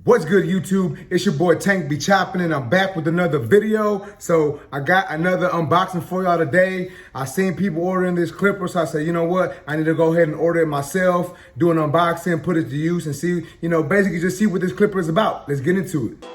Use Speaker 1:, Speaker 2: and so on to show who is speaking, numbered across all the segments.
Speaker 1: What's good, YouTube? It's your boy Tank Be Chopping, and I'm back with another video. So I got another unboxing for y'all today. I seen people ordering this clipper, so I said, you know what? I need to go ahead and order it myself, do an unboxing, put it to use, and see, basically just see what this clipper is about. Let's get into it.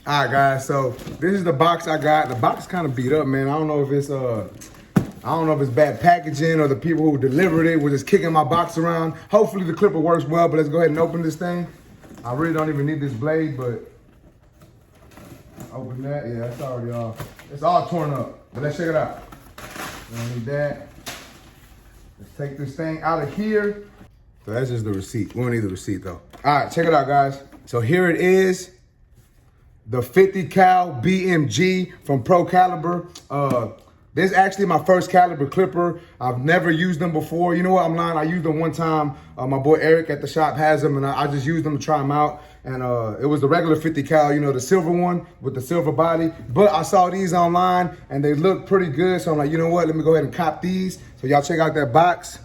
Speaker 1: All right, guys, so this is the box I got. The box kind of beat up, man. I don't know if it's bad packaging or the people who delivered it were just kicking my box around. Hopefully the clipper works well, but let's go ahead and open this thing. I really don't even need this blade, but open that. Yeah, it's already all, it's all torn up, but let's check it out. We don't need that. Let's take this thing out of here. So that's just the receipt. We don't need the receipt though. All right, check it out, guys. So here it is. The 50 cal BMG from Pro Caliber. This is actually my first caliber clipper. I've never used them before. You know what, I'm lying, I used them one time. My boy Eric at the shop has them, and I just used them to try them out. And it was the regular 50 cal, the silver one with the silver body. But I saw these online and they look pretty good. So I'm like, you know what, let me go ahead and cop these. So y'all check out that box.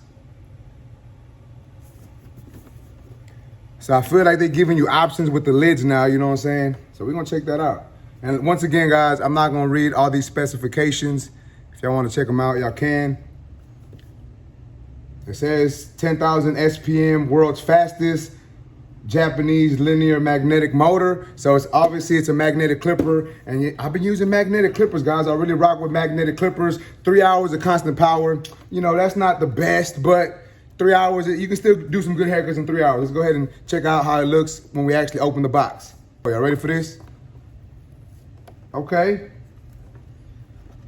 Speaker 1: So I feel like they're giving you options with the lids now, you know what I'm saying? So we're gonna check that out. And once again, guys, I'm not gonna read all these specifications. If y'all wanna check them out, y'all can. It says 10,000 SPM, world's fastest Japanese linear magnetic motor. So it's a magnetic clipper. And I've been using magnetic clippers, guys. I really rock with magnetic clippers. 3 hours of constant power. That's not the best, but 3 hours, you can still do some good haircuts in 3 hours. Let's go ahead and check out how it looks when we actually open the box. Are y'all ready for this? Okay.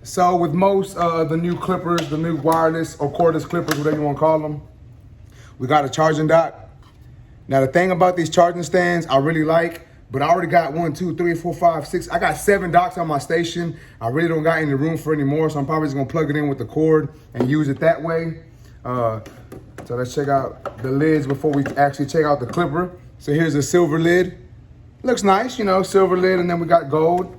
Speaker 1: So with most the new clippers, the new wireless or cordless clippers, whatever you want to call them, we got a charging dock. Now the thing about these charging stands I really like, but I already got 1, 2, 3, 4, 5, 6. I got 7 docks on my station. I really don't got any room for any more, so I'm probably just gonna plug it in with the cord and use it that way. So let's check out the lids before we actually check out the clipper. So here's a silver lid. Looks nice, silver lid, and then we got gold.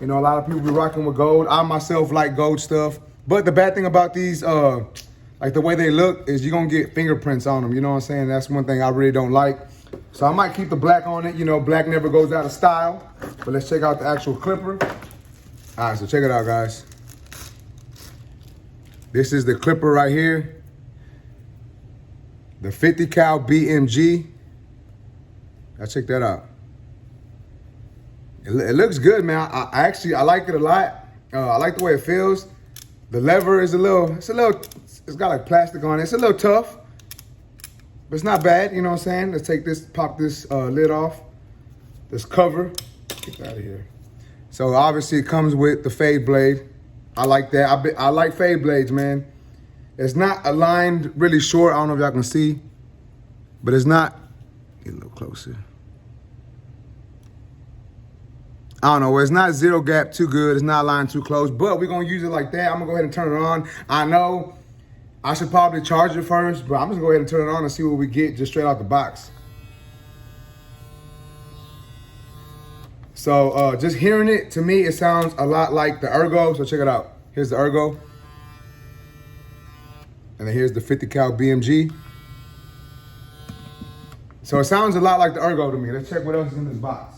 Speaker 1: A lot of people be rocking with gold. I myself like gold stuff. But the bad thing about these, like the way they look, is you're gonna get fingerprints on them, you know what I'm saying? That's one thing I really don't like. So I might keep the black on it. Black never goes out of style. But let's check out the actual clipper. All right, so check it out, guys. This is the clipper right here. The 50 cal BMG. Now check that out. It looks good, man. I like it a lot. I like the way it feels. The lever is it's got like plastic on it. It's a little tough, but it's not bad, you know what I'm saying? Let's take this, pop this lid off, this cover. Get that out of here. So obviously it comes with the fade blade. I like that. I like fade blades, man. It's not aligned really short. I don't know if y'all can see, but it's not. Get a little closer. I don't know, it's not zero gap too good. It's not aligned too close, but we're gonna use it like that. I'm gonna go ahead and turn it on. I know I should probably charge it first, but I'm just gonna go ahead and turn it on and see what we get just straight out the box. So just hearing it, to me, it sounds a lot like the Ergo. So check it out. Here's the Ergo. And then here's the 50 cal BMG. So it sounds a lot like the Ergo to me. Let's check what else is in this box.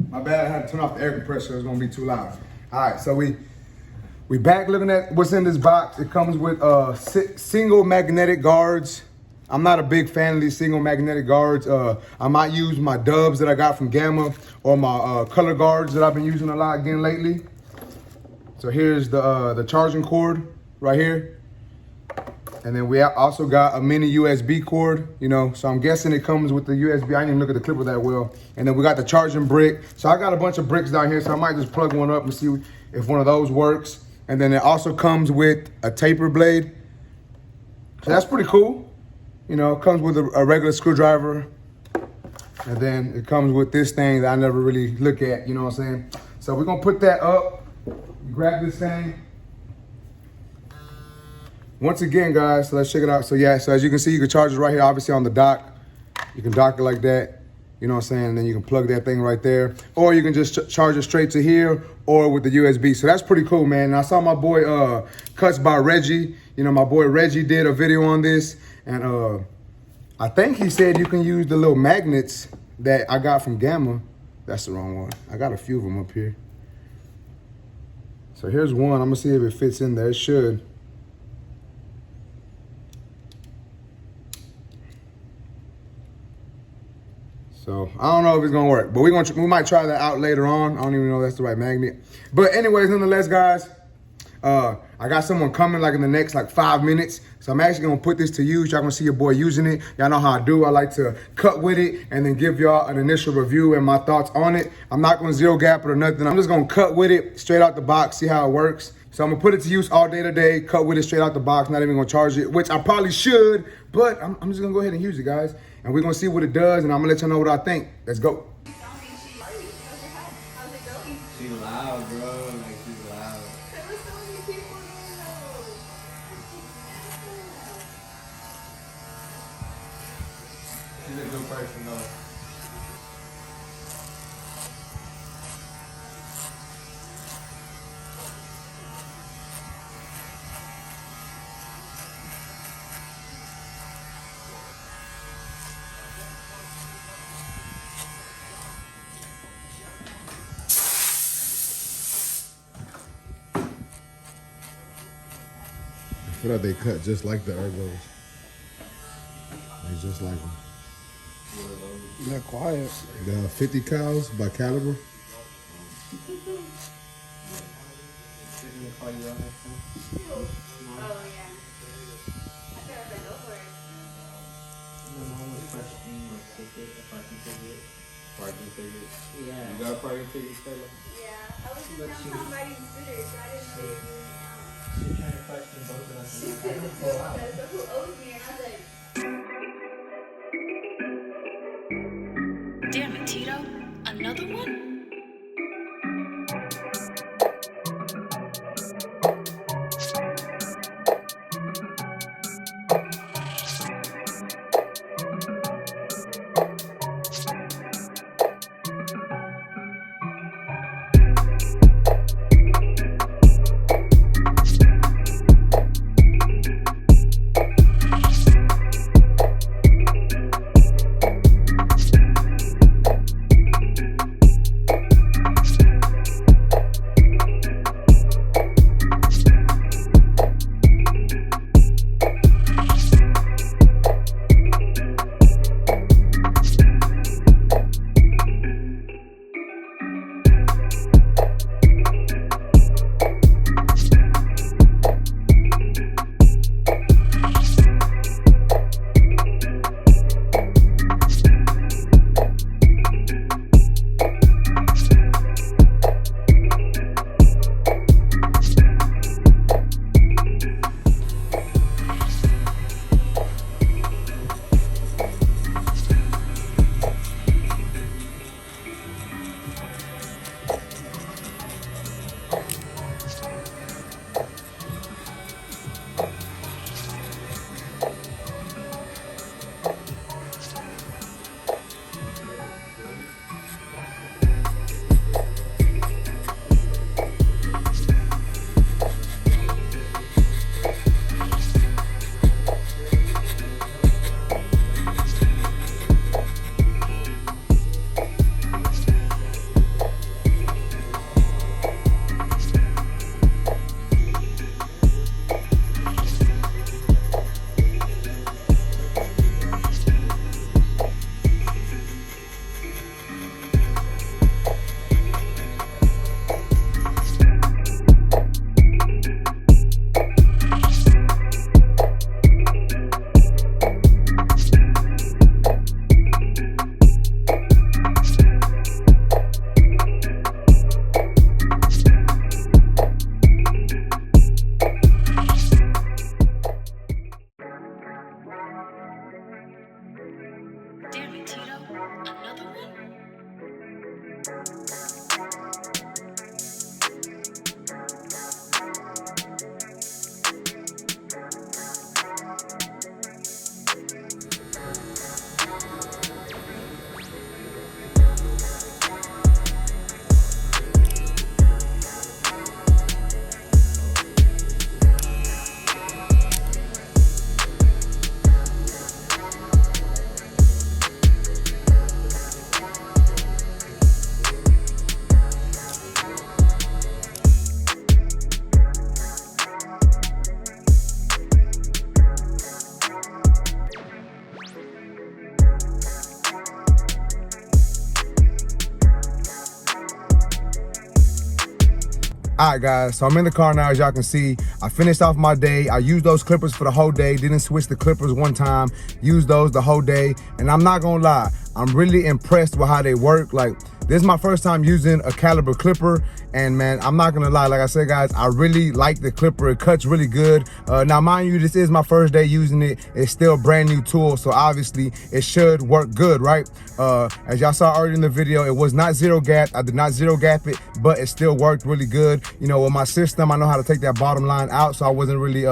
Speaker 1: My bad, I had to turn off the air compressor. It was gonna be too loud. All right, so we back looking at what's in this box. It comes with single magnetic guards. I'm not a big fan of these single magnetic guards. I might use my dubs that I got from Gamma or my color guards that I've been using a lot again lately. So here's the charging cord right here. And then we also got a mini USB cord, so I'm guessing it comes with the USB. I didn't even look at the clipper that well. And then we got the charging brick. So I got a bunch of bricks down here, so I might just plug one up and see if one of those works. And then it also comes with a taper blade. So that's pretty cool. It comes with a regular screwdriver. And then it comes with this thing that I never really look at, you know what I'm saying? So we're gonna put that up, grab this thing. Once again, guys, so let's check it out. So yeah, so as you can see, you can charge it right here, obviously on the dock. You can dock it like that. You know what I'm saying? And then you can plug that thing right there. Or you can just charge it straight to here or with the USB. So that's pretty cool, man. And I saw my boy Cuts by Reggie. You know, my boy Reggie did a video on this. And I think he said you can use the little magnets that I got from Gamma. That's the wrong one. I got a few of them up here. So here's one. I'm going to see if it fits in there. It should. So I don't know if it's gonna work, but we might try that out later on. I don't even know if that's the right magnet. But anyways, nonetheless, guys, I got someone coming like in the next like 5 minutes. So I'm actually gonna put this to use. Y'all gonna see your boy using it. Y'all know how I do. I like to cut with it and then give y'all an initial review and my thoughts on it. I'm not gonna zero gap it or nothing. I'm just gonna cut with it straight out the box, see how it works. So I'm gonna put it to use all day today, cut with it straight out the box, not even gonna charge it, which I probably should, but I'm just gonna go ahead and use it, guys. And we're gonna see what it does, and I'm gonna let y'all know what I think. Let's go.
Speaker 2: She's loud, bro. Like, she's loud. She's a good person, though.
Speaker 1: I feel like they cut just like the ergos. They just like them.
Speaker 3: They're quiet.
Speaker 1: The 50 cows by Caliber.
Speaker 2: Parking ticket. Yeah. You got a parking ticket, Stella?
Speaker 4: Yeah. I was just downtown riding scooters, so I didn't know you were doing it out.
Speaker 2: She's trying to question both of us.
Speaker 4: She said, so who owes me? And I was like,
Speaker 5: Damn it, Tito. Another one? Damn it, Tito. Another one?
Speaker 1: All right, guys, so I'm in the car now, as y'all can see. I finished off my day. I used those clippers for the whole day. Didn't switch the clippers one time. Used those the whole day. And I'm not gonna lie, I'm really impressed with how they work. Like, this is my first time using a caliber clipper. And man, I'm not gonna lie, like I said, guys, I really like the clipper. It cuts really good. Now, mind you, this is my first day using it. It's still a brand new tool, so obviously it should work good, right? As y'all saw earlier in the video, it was not zero gap. I did not zero gap it, but it still worked really good. You know, with my system, I know how to take that bottom line out, so I wasn't really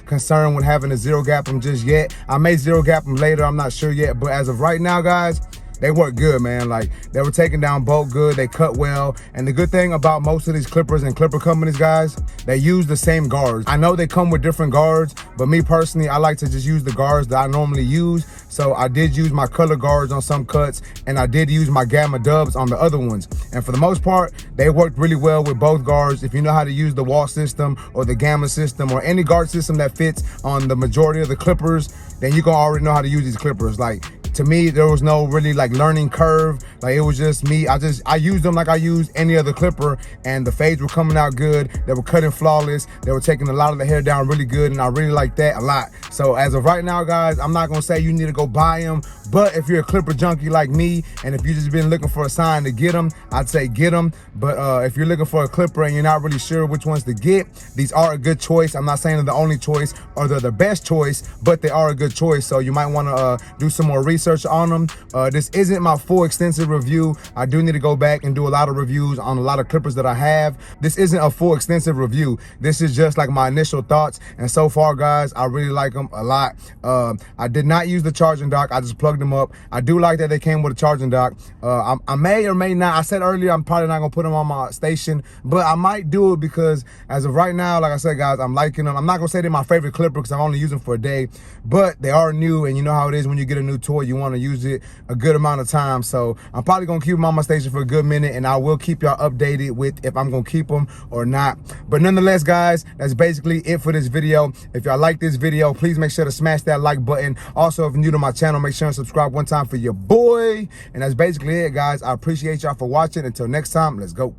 Speaker 1: concerned with having to zero gap them just yet. I may zero gap them later, I'm not sure yet, but as of right now, guys, they work good, man. Like, they were taking down bolt good, they cut well. And the good thing about most of these clippers and clipper companies, guys, they use the same guards. I know they come with different guards, but me personally, I like to just use the guards that I normally use. So I did use my color guards on some cuts, and I did use my gamma dubs on the other ones. And for the most part, they worked really well with both guards. If you know how to use the wall system or the gamma system or any guard system that fits on the majority of the clippers, then you gonna already know how to use these clippers. Like, to me, there was no really like learning curve. Like, it was just me. I used them like I used any other clipper, and the fades were coming out good. They were cutting flawless. They were taking a lot of the hair down really good, and I really like that a lot. So as of right now, guys, I'm not gonna say you need to go buy them, but if you're a clipper junkie like me, and if you just been looking for a sign to get them, I'd say get them. But if you're looking for a clipper and you're not really sure which ones to get, these are a good choice. I'm not saying they're the only choice or they're the best choice, but they are a good choice. So you might wanna do some more research on them. This isn't my full extensive review. I do need to go back and do a lot of reviews on a lot of clippers that I have. This isn't a full extensive review. This is just like my initial thoughts. And so far, guys, I really like them a lot. I did not use the charging dock. I just plugged them up. I do like that they came with a charging dock. I may or may not. I said earlier, I'm probably not gonna put them on my station, but I might do it because as of right now, like I said, guys, I'm liking them. I'm not gonna say they're my favorite clipper because I've only used them for a day, but they are new, and you know how it is when you get a new toy, you wanna use it a good amount of time. So I'm probably gonna keep them on my station for a good minute, and I will keep y'all updated with if I'm gonna keep them or not. But nonetheless, guys, that's basically it for this video. If y'all like this video, please make sure to smash that like button. Also, if you're new to my channel, make sure and subscribe one time for your boy. And that's basically it, guys. I appreciate y'all for watching. Until next time, let's go.